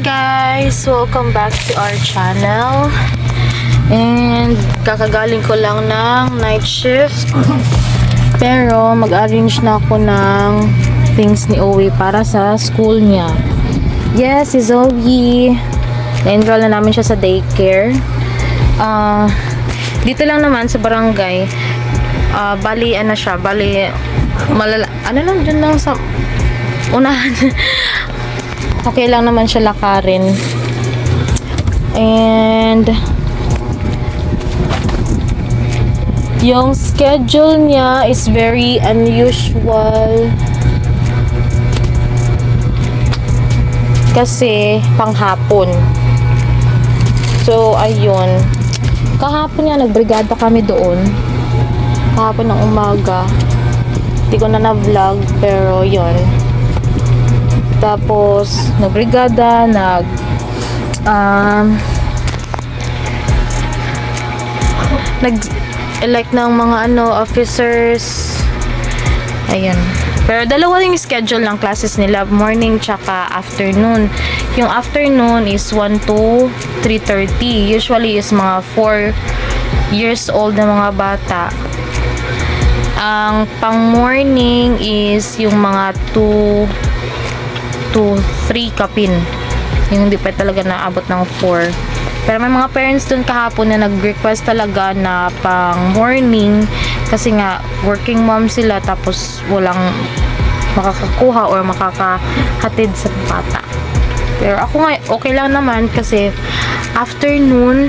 guys! Welcome back to our channel. And kakagaling ko lang ng night shift. Pero mag-arrange na ako ng things ni Owie para sa school niya. Yes, si Zoe. Na-enroll na namin siya sa daycare. Dito lang naman sa barangay. Bali, ano siya? Bali, ano lang, dyan lang sa unahan. Okay lang naman siya lakarin. And yung schedule niya is very unusual. Kasi panghapon. So, ayun. Kahapon nga, nagbrigada kami doon. Kahapon ng umaga. Hindi ko na na-vlog, pero yun. Tapos, nagbrigada, nag-elect ng mga officers. Ayan. Pero dalawa yung schedule ng classes nila, morning tsaka afternoon. Yung afternoon is 1 to 3:30. Usually is mga 4 years old na mga bata. Ang pang morning is yung mga 2 to 3 kapin. Yung hindi pa talaga naabot ng 4. Pero may mga parents dun kahapon na nag-request talaga na pang morning kasi nga working mom sila tapos walang makakakuha or makakahatid sa bata. Pero ako nga okay lang naman kasi afternoon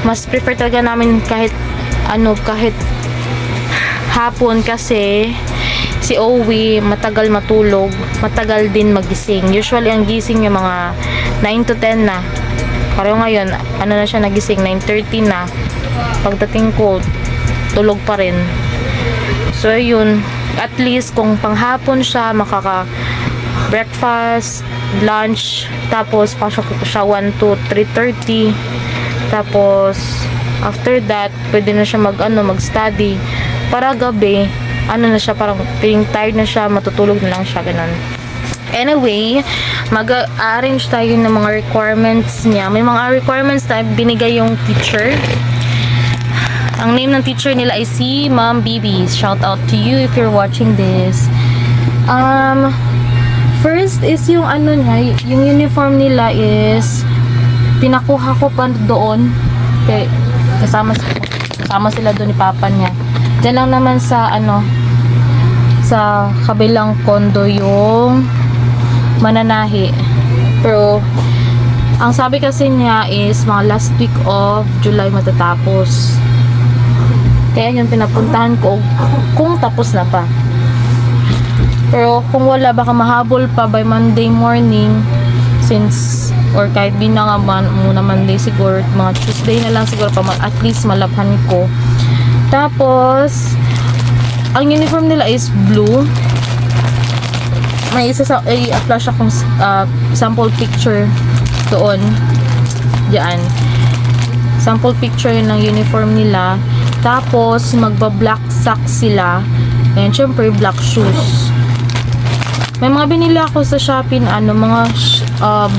mas prefer talaga namin kahit hapon kasi si Owie matagal matulog, matagal din magising. Usually ang gising niya mga 9 to 10 na. Pero ngayon, na siya nagising, 9:30 na. Pagdating ko, tulog pa rin. So, yun. At least, kung panghapon siya, breakfast, lunch, tapos pasok siya 1 to 3:30. Tapos, after that, pwede na siya mag-study. Para gabi, na siya, parang feeling tired na siya, matutulog na lang siya, ganun. Anyway, mag-arrange tayo ng mga requirements niya. May mga requirements na binigay yung teacher. Ang name ng teacher nila ay si Ma'am Bibi. Shout out to you if you're watching this. First is yung niya, yung uniform nila is pinakuha ko pa doon. Okay, kasama sila doon ni papa niya. Diyan lang naman sa sa kabilang kondo yung mananahi. Pero ang sabi kasi niya is mga last week of July matatapos. Kaya yung pinapuntahan ko kung tapos na pa. Pero kung wala, baka mahabol pa by Monday morning, since or kahit di na nga muna Monday siguro, mga Tuesday na lang siguro pa at least malabhan ko. Tapos ang uniform nila is blue. May i-flash akong sample picture doon. Diyan. Sample picture ng uniform nila. Tapos magba-black socks sila. And syempre black shoes. May mga binili ako sa Shopee mga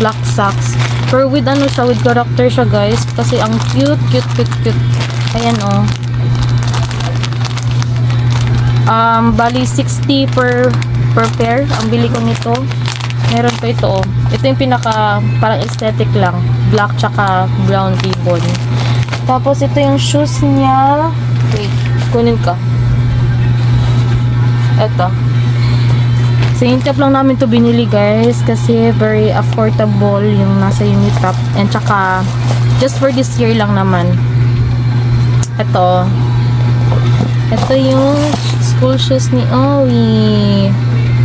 black socks. Pero with with character siya, guys. Kasi ang cute. Ayan bali 60 per pair ang bili ko nito. Meron pa ito ito yung pinaka parang aesthetic lang, black tsaka brown ribbon. Tapos ito yung shoes niya. Wait, kunin ka. Ito sa Intap lang namin to binili, guys, kasi very affordable yung nasa Unitop. And tsaka just for this year lang naman. Ito yung school shoes ni Owie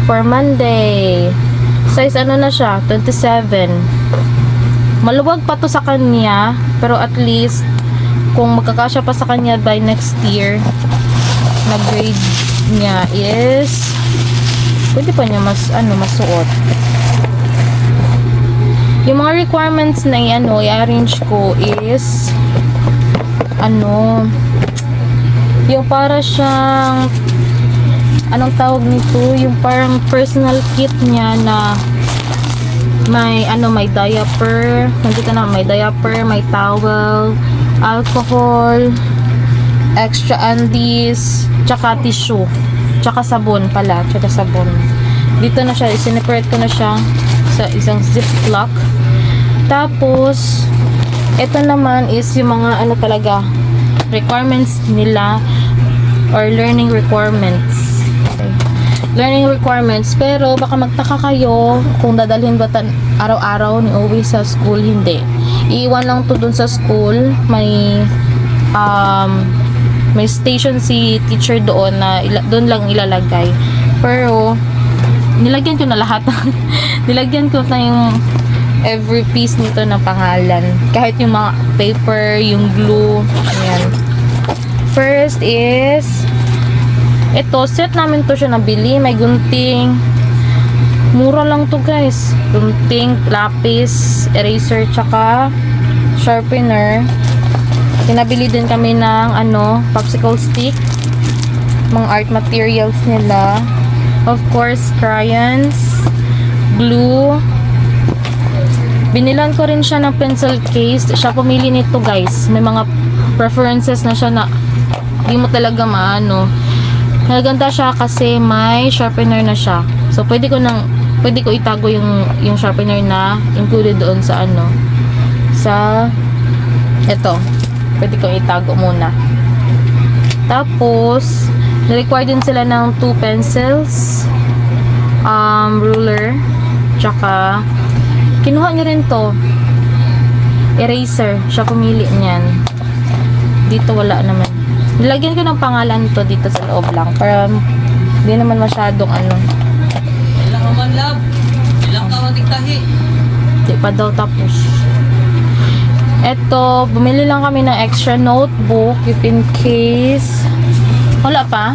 for Monday. Size na siya, 27. Maluwag pa to sa kanya, pero at least kung magkakasya pa sa kanya by next year, na grade niya is pwede pa niya masuot. Yung mga requirements na i-arrange ko is yung para siyang anong tawag nito, yung parang personal kit niya na May may diaper. Nandito na, may diaper, may towel, alcohol, extra undies, tsaka tissue, tsaka sabon pala, tsaka sabon. Dito na siya, isineparate ko na siya sa isang ziplock. Tapos, ito naman is yung mga talaga, requirements nila or learning requirements. Okay. Learning requirements, pero baka magtaka kayo kung dadalhin ba araw-araw ni Owie sa school. Hindi. Iiwan lang to dun sa school. May station si teacher doon na doon lang ilalagay. Pero nilagyan ko na lahat. Nilagyan ko na yung every piece nito ng pangalan. Kahit yung mga paper, yung glue, ayan. First is ito, set namin to siya nabili. May gunting. Mura lang to guys. Gunting, lapis, eraser, tsaka sharpener. Pinabili din kami ng popsicle stick. Mga art materials nila. Of course, crayons, glue. Binilan ko rin siya ng pencil case. Siya pumili nito guys. May mga preferences na siya na di mo talaga maano. Maganda siya kasi may sharpener na siya. So pwede ko itago yung sharpener na included doon sa sa ito. Pwede ko itago muna. Tapos na-require din sila ng 2 pencils, ruler, tsaka kinuha niya rin to, eraser. Siya pumili niyan. Dito wala naman. Nilagyan ko ng pangalan to dito sa loob lang para hindi naman masyadong Ilang naman lab. Ilang ka matiktahi. Di pa daw tapos. Eto, bumili lang kami ng extra notebook if in case. Wala pa.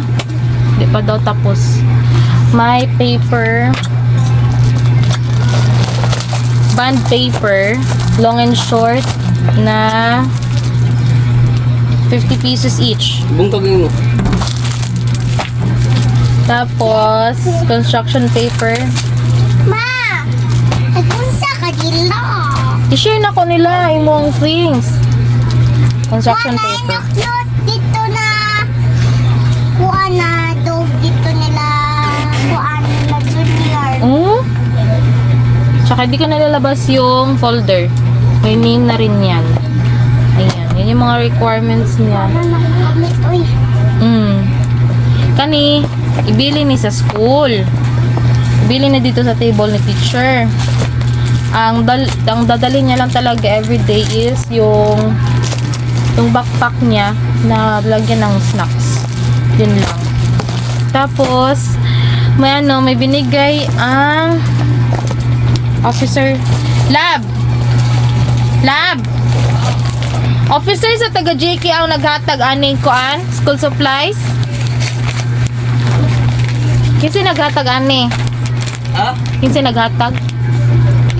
Di pa daw tapos. May paper. Band paper. Long and short na 50 pieces each. Bungkagin mo. Tapos, construction paper. Ma! Nagpunsa ka dila. I-share na ko nila imong things. Construction Wala paper. naklot dito na kuha na dog dito nila kuha na junior. Tsaka di ko nalalabas yung folder. May name na rin yan. Ayan. Yan yung mga requirements niya. Ano na kami, uy. Kani, ibili ni sa school. Ibili na dito sa table ni teacher. Ang dadali niya lang talaga everyday is yung backpack niya na lagyan ng snacks. Yun lang. Tapos, may binigay ang officer. Lab! Officer sa taga JK ang naghatag aning kuan, school supplies. Kinsa naghatag ani? Ha? Kinsa naghatag?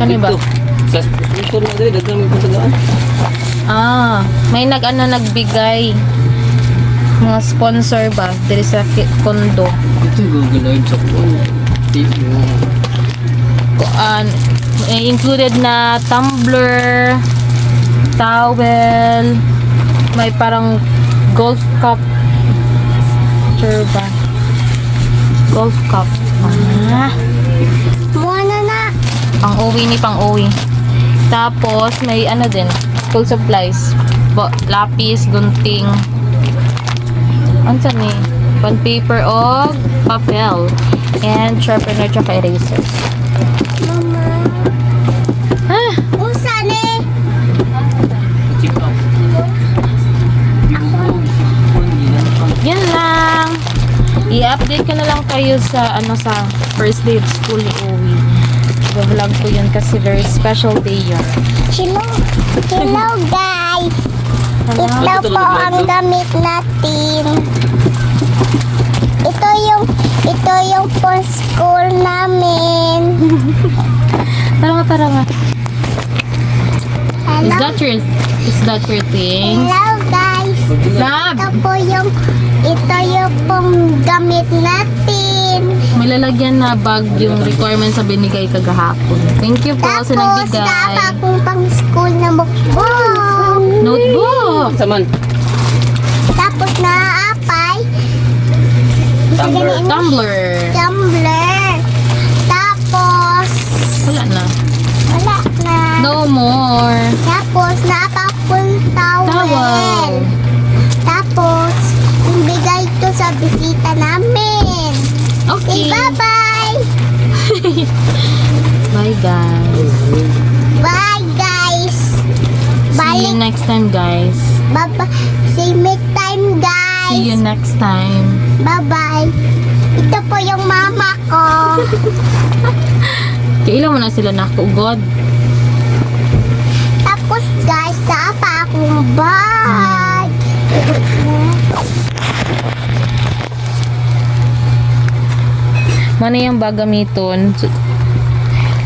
Kani ba? Dito. Sa sponsor na dito, dagdag may pasagaan. May nagbigay. Mga sponsor ba diri sa kondo. Ito Google Earth sa kuwan. Kuan included na tumbler, towel, may parang golf cup. Sure ba? Golf cup. Muna na. Pang-uwi. Tapos, may din, school supplies. Lapis, gunting. Ano ni? Bond paper o papel. And sharpener tsaka eraser. Mama. Usa ni. Check out. Yan lang. I-update ko na lang kayo sa sa first day of school ni Owie. I-vlog ko yun kasi very special day yun. Hello guys. Ito po ang gamit natin. Ito yung for school namin. Tara nga. Is Hello. that your thing? Hello guys. Lab! Ito yung pong gamit natin. May nilalagyan na bag yung requirement sa binigay kagahapon. Thank you po sa Tapos, nagbigay. dapat akong pang school na book. Notebook! Saman. Tapos, naaapay. Tumbler. Tumbler. Tumbler. Tapos, Wala na. wala na. No more. Tapos, naapakong towel. Towel. Tapos, bigay to sa bisita namin. Okay. Say bye-bye. Bye, guys. Bye, guys. See you Balik. next time, guys. Bye-bye. Say make time, guys. See you next time. Bye-bye. Ito po yung mama ko. Kailan mo na sila nakugod? Tapos, guys, saan pa akong bag? Mana yung bag gamiton?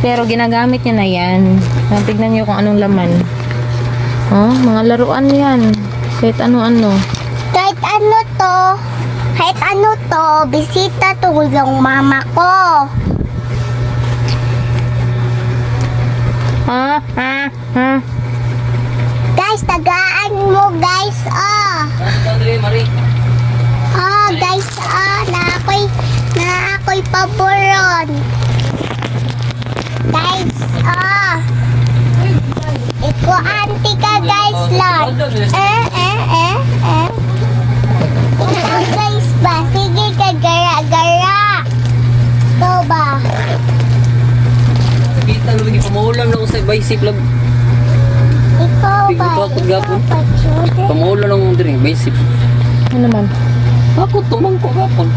Pero ginagamit niya na yan. Tignan niyo kung anong laman. Oh, mga laruan yan. Kahit ano-ano. Kahit ano to, bisita to yung mama ko. Ha? Ha? Ha? Guys, tagaan mo, guys, oh. Dali, Marie. Oh, guys, oh, na ako'y paboron. Guys, oh. Iko auntie ka, guys, lang. Guys ba? Sige ka, gara-gara. Ito ba? Kita lagi pamaulan na ako sa bicycle lab. Ikaw Tingnan ba? ko ako gapon. Ikaw ba, Jude? Pamaulan ako diri bicycle. Ano naman? Ako tumang ko gapon.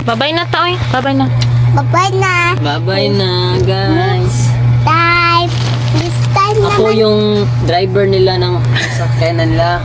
Babay na taoy. Babay na. Bye-bye na. Bye-bye na, guys. Time. This time Ako naman. yung driver nila ng sakyanan nila.